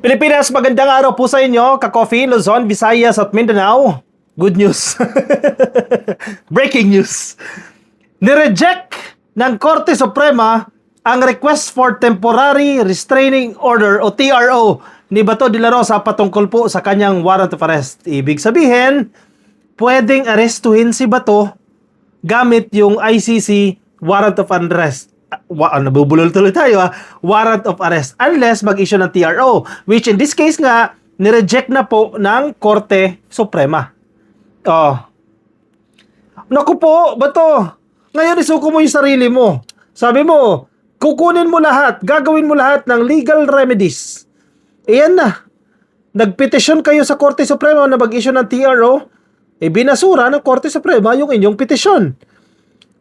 Pilipinas, magandang araw po sa inyo, ka-Coffee, Luzon, Visayas at Mindanao. Good news. Breaking news. Nireject ng Korte Suprema ang request for Temporary Restraining Order o TRO ni Bato de la Rosa patungkol po sa kanyang warrant of arrest. Ibig sabihin, pwedeng arestuhin si Bato gamit yung ICC warrant of arrest. Nabubulol tuloy tayo warrant of arrest unless mag-issue ng TRO, which in this case nga nireject na po ng Korte Suprema. Naku po, Bato, ngayon isuko mo yung sarili mo. Sabi mo, kukunin mo lahat, gagawin mo lahat ng legal remedies. Iyan na. Nagpetisyon kayo sa Korte Suprema na mag-issue ng TRO, binasura ng Korte Suprema yung inyong petisyon.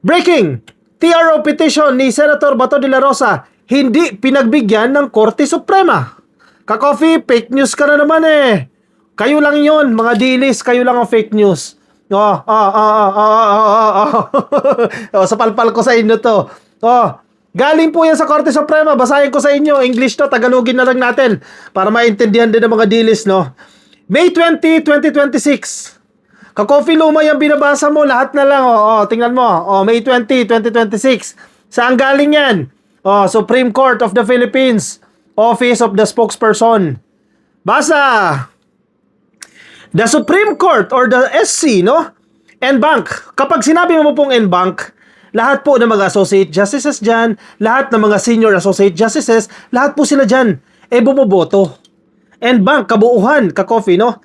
Breaking! TRO petition ni Senator Bato de la Rosa hindi pinagbigyan ng Korte Suprema. Ka-Coffee, fake news ka na naman eh. Kayo lang yon, mga dilis, kayo lang ang fake news. Sa palpal ko sa inyo to. Galing po yan sa Korte Suprema. Basahin ko sa inyo. English to, Tagalogin na lang natin para maintindihan din ng mga dilis, no? May 20, 2026. Ka-Coffee, luma yung binabasa mo. Lahat na lang. Tingnan mo. May 20, 2026. Saan galing yan? Supreme Court of the Philippines. Office of the Spokesperson. Basa! The Supreme Court or the SC, no? NBank. Kapag sinabi mo pong NBank, lahat po ng mga associate justices dyan, lahat ng mga senior associate justices, lahat po sila dyan, bumoboto. NBank, kabuuhan, ka-Coffee, no?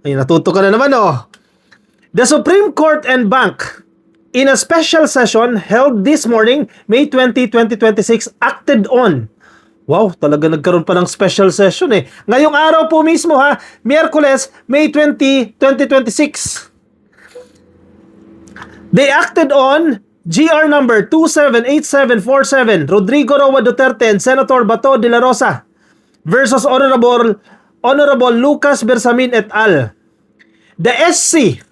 Ay, natuto ka na naman, oh. The Supreme Court NBank, in a special session held this morning, May 20, 2026, acted on. Wow, talaga nagkaroon pa ng special session eh. Ngayong araw po mismo Miyerkules, May 20, 2026. They acted on GR number 278747, Rodrigo Roa Duterte and Senator Bato de la Rosa versus Honorable Lucas Bersamin et al. The SC,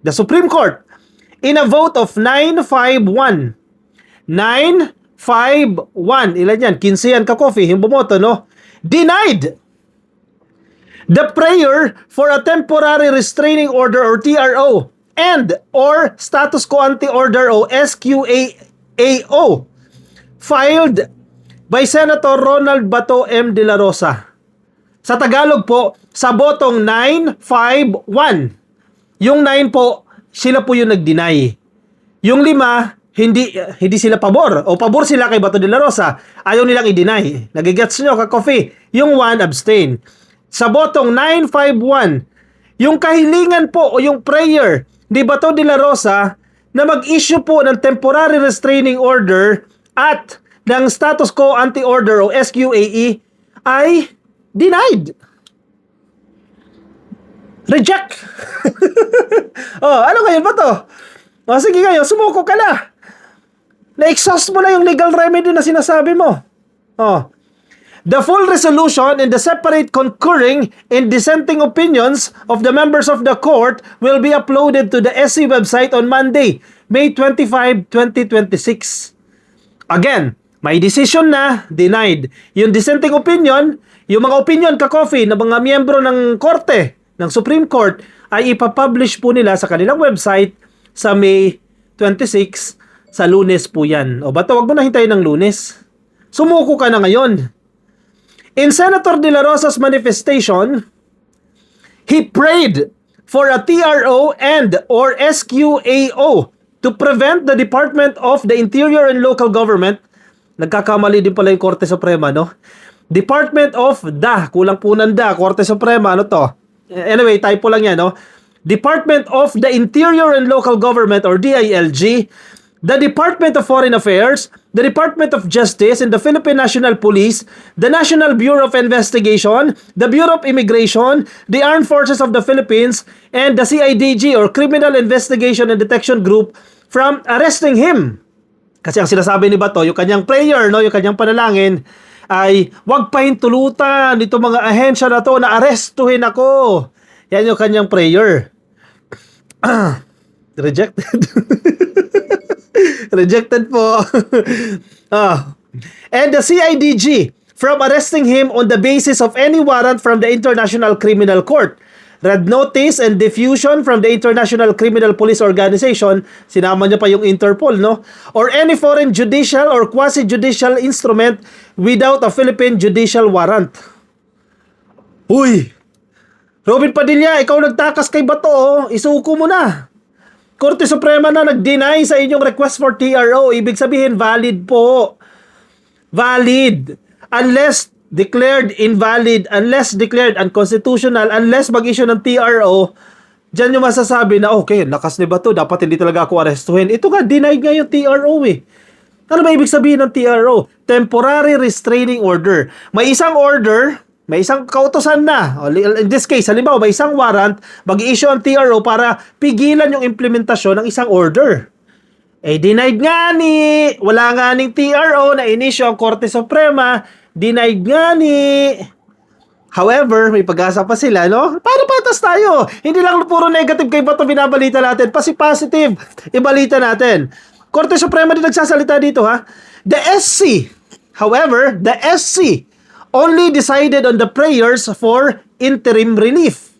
the Supreme Court, in a vote of 951, ilan yan? 15 yan, ka-Coffee, yung bumoto, no? Denied the prayer for a temporary restraining order or TRO and or status quo ante order o SQAAO filed by Senator Ronald Bato M. de la Rosa. Sa Tagalog po, sa botong 951. Yung 9 po, sila po yung nag-deny. Yung 5, hindi sila pabor o pabor sila kay Bato de la Rosa, ayaw nilang i-deny. Nagigets nyo, ka-Coffee? Yung 1 abstain. Sa botong 951, yung kahilingan po o yung prayer ni Bato de la Rosa na mag-issue po ng temporary restraining order at ng status quo ante order o SQAE ay denied. Reject. Ano ngayon ba to? Sige kayo, sumuko ka na. Na-exhaust mo na yung legal remedy na sinasabi mo. The full resolution and the separate concurring and dissenting opinions of the members of the court will be uploaded to the SC website on Monday, May 25, 2026. Again, may decision na denied. Yung dissenting opinion, yung mga opinion, ka-Coffee, na mga miyembro ng korte, ng Supreme Court, ay ipapublish po nila sa kanilang website sa May 26. Sa Lunes po yan. Bato, wag mo na hintayin ng Lunes. Sumuko ka na ngayon. In Senator de la Rosa's manifestation, he prayed for a TRO and or SQAO to prevent the Department of the Interior and Local Government. Nagkakamali din pala yung Korte Suprema, no? Department of kulang po ng Korte Suprema, ano to? Anyway, typo lang yan, no? Department of the Interior and Local Government or DILG, the Department of Foreign Affairs, the Department of Justice, and the Philippine National Police, the National Bureau of Investigation, the Bureau of Immigration, the Armed Forces of the Philippines, and the CIDG or Criminal Investigation and Detection Group from arresting him. Kasi ang sinasabi ni Bato, yung kanyang prayer, no, yung kanyang panalangin, ay wag pahintulutan dito mga ahensya na to na arestuhin ako. Yan yung kanyang prayer. Rejected. Rejected po. And the CIDG from arresting him on the basis of any warrant from the International Criminal Court, red notice and diffusion from the International Criminal Police Organization, sinama niya pa yung Interpol, no? Or any foreign judicial or quasi-judicial instrument without a Philippine judicial warrant. Uy! Robin Padilla, ikaw nagtakas kay Bato, oh. Isuko mo na. Korte Suprema na nag-deny sa inyong request for TRO. Ibig sabihin, valid po. Valid. Unless declared invalid, unless declared unconstitutional, unless mag-issue ng TRO, dyan yung masasabi na, okay, lakas ni Bato, dapat hindi talaga ako arestuhin. Ito nga, denied nga yung TRO eh. Ano ba ibig sabihin ng TRO? Temporary Restraining Order. May isang order, may isang kautosan na. In this case, halimbawa, may isang warrant, mag-issue ang TRO para pigilan yung implementasyon ng isang order. Eh, denied nga ni, wala nga ning TRO na inisyo ang Korte Suprema, denied nga ni. However, may pag-asa pa sila, no? Para patas tayo. Hindi lang puro negative kay Bato binabalita natin, pasi positive ibalita natin. Korte Suprema din nagsasalita dito, ha? The SC, however, the SC only decided on the prayers for interim relief.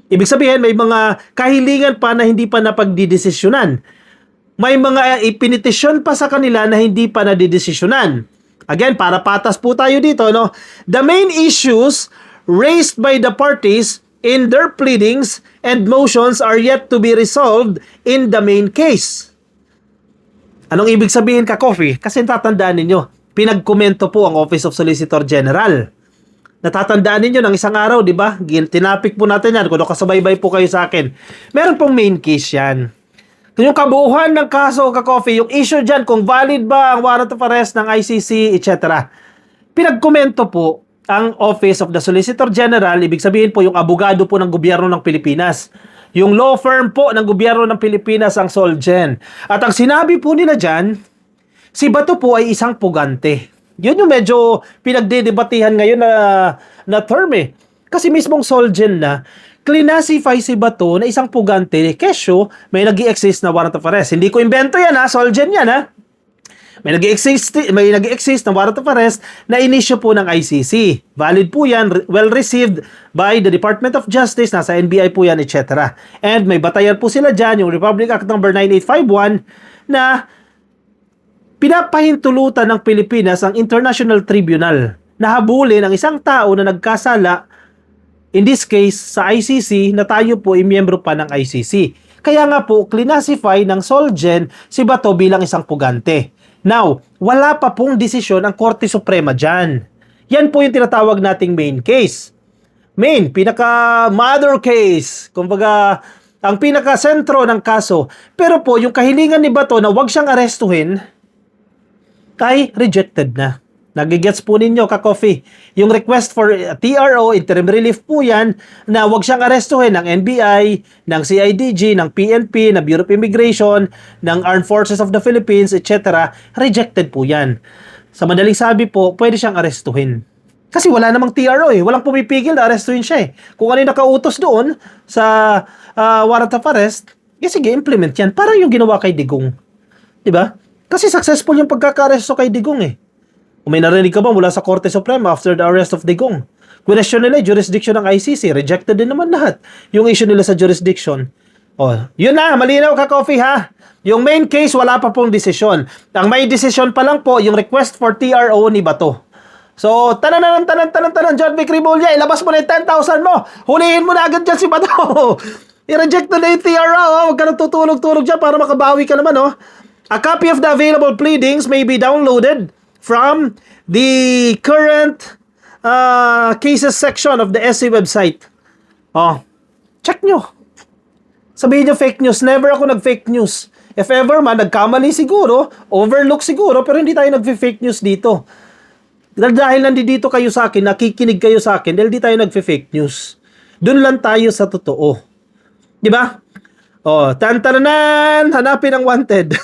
Ibig sabihin, may mga kahilingan pa na hindi pa napagdidesisyonan. May mga ipinitisyon pa sa kanila na hindi pa nadidesisyonan. Again, para patas po tayo dito, no? The main issues raised by the parties in their pleadings and motions are yet to be resolved in the main case. Anong ibig sabihin, Ka-Coffee? Kasi tatandaan ninyo, pinagkomento po ang Office of Solicitor General. Natatandaan ninyo ng isang araw, di ba? Tinapik po natin yan. Kung nakasubaybay po kayo sa akin. Meron pong main case yan. Yung kabuuhan ng kaso, Ka-Coffee, yung issue dyan, kung valid ba ang warrant of arrest ng ICC, etc. Pinagkomento po ang Office of the Solicitor General, ibig sabihin po yung abogado po ng gobyerno ng Pilipinas. Yung law firm po ng gobyerno ng Pilipinas ang Solgen. At ang sinabi po nila dyan, si Bato po ay isang pugante. Yun yung medyo pinagdedebatihan ngayon na term eh. Kasi mismong Solgen na, classify si Bato na isang pugante, kesyo may nag-i-exist na warrant of arrest. Hindi ko invento yan ha, Solgen yan ha. May nag-i-exist na warrant of arrest na inisyo po ng ICC. Valid po yan, well received by the Department of Justice, nasa NBI po yan, etc. And may batayan po sila dyan, yung Republic Act No. 9851, na pinapahintulutan ng Pilipinas ang International Tribunal na habulin ang isang tao na nagkasala, in this case, sa ICC, na tayo po ay miyembro pa ng ICC. Kaya nga po, classify ng Solgen si Bato bilang isang pugante. Now, wala pa pong desisyon ang Korte Suprema dyan. Yan po yung tinatawag nating main case. Main, pinaka-mother case. Kumbaga, ang pinaka-sentro ng kaso. Pero po, yung kahilingan ni Bato na wag siyang arestuhin, ay rejected na. Nagigets po ninyo, Ka-Coffee. Yung request for TRO, interim relief po yan, na wag siyang arestuhin ng NBI, ng CIDG, ng PNP, ng Bureau of Immigration, ng Armed Forces of the Philippines, etc. Rejected po yan. Sa madaling sabi po, pwede siyang arestuhin. Kasi wala namang TRO eh. Walang pumipigil na arestuhin siya eh. Kung ano yung nakautos doon sa warrant of arrest, sige, implement yan. Parang yung ginawa kay Digong. Diba? Kasi successful yung pagkaka-aresto kay Digong eh. Kung may narinig ka ba mula sa Korte Suprema after the arrest of Digong? Question nila, jurisdiction ng ICC. Rejected din naman lahat yung issue nila sa jurisdiction. Oh, yun na, malinaw, Ka-Coffee ha. Yung main case, wala pa pong desisyon. Ang may desisyon pa lang po, yung request for TRO ni Bato. So, tanan, John Vic Rimulya, ilabas mo na yung 10,000 mo. Hulihin mo na agad dyan si Bato. I-reject na yung TRO. Huwag ka nang tutulog-tulog dyan para makabawi ka naman. Oh. A copy of the available pleadings may be downloaded from the current cases section of the SC website. Oh, check nyo. Sabihin nyo fake news. Never ako nag-fake news. If ever man, nagkamali siguro, overlook siguro, pero hindi tayo nag-fake news dito. Dahil nandito kayo sa akin, nakikinig kayo sa akin, dahil di tayo nag-fake news. Doon lang tayo sa totoo. Di ba? Oh, tantaranan, hanapin ang wanted.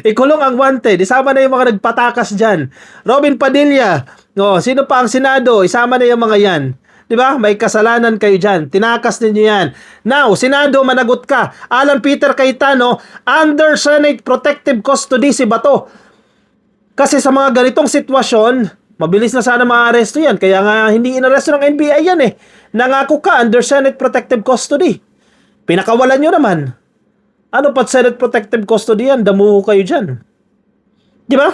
Ikulong ang wanted. Isama na yung mga nagpatakas dyan. Robin Padilla. Oh, sino pa ang Senado? Isama na yung mga yan. Di ba? May kasalanan kayo dyan. Tinakas ninyo yan. Now, Senado, managot ka. Alan Peter Cayetano, under Senate Protective Custody si Bato. Kasi sa mga ganitong sitwasyon, Mabilis na sana maaresto yan. Kaya nga hindi inaresto ng NBI yan eh. Nangako ka under Senate Protective Custody. Pinakawalan nyo naman. Ano pa Senate Protective Custody yan? Damuho kayo dyan. Di ba?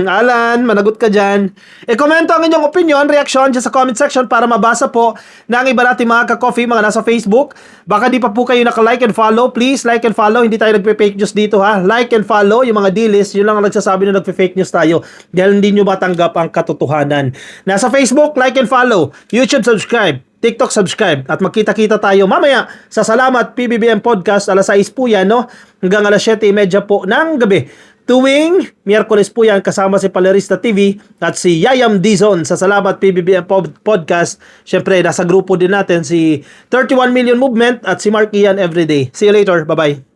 Alan, managot ka dyan. Komento ang inyong opinion, reaction dyan sa comment section para mabasa po ng iba natin mga ka-coffee, mga nasa Facebook. Baka di pa po kayo naka-like and follow. Please, like and follow. Hindi tayo nagpe-fake news dito ha. Like and follow. Yung mga D-list, yun lang ang nagsasabi na nagpe-fake news tayo. Dahil hindi nyo matanggap ang katotohanan. Nasa Facebook, like and follow. YouTube, subscribe. TikTok, subscribe. At magkita-kita tayo mamaya sa Salamat PBBM Podcast. Alas 6 po yan, no? Hanggang alas 7:30 po ng gabi. Tuwing Miyerkules po yan, kasama si Palerista TV at si Yayam Dizon sa Salamat PBBM Podcast. Siyempre, nasa grupo din natin si 31 Million Movement at si Mark Ian Everyday. See you later. Bye-bye.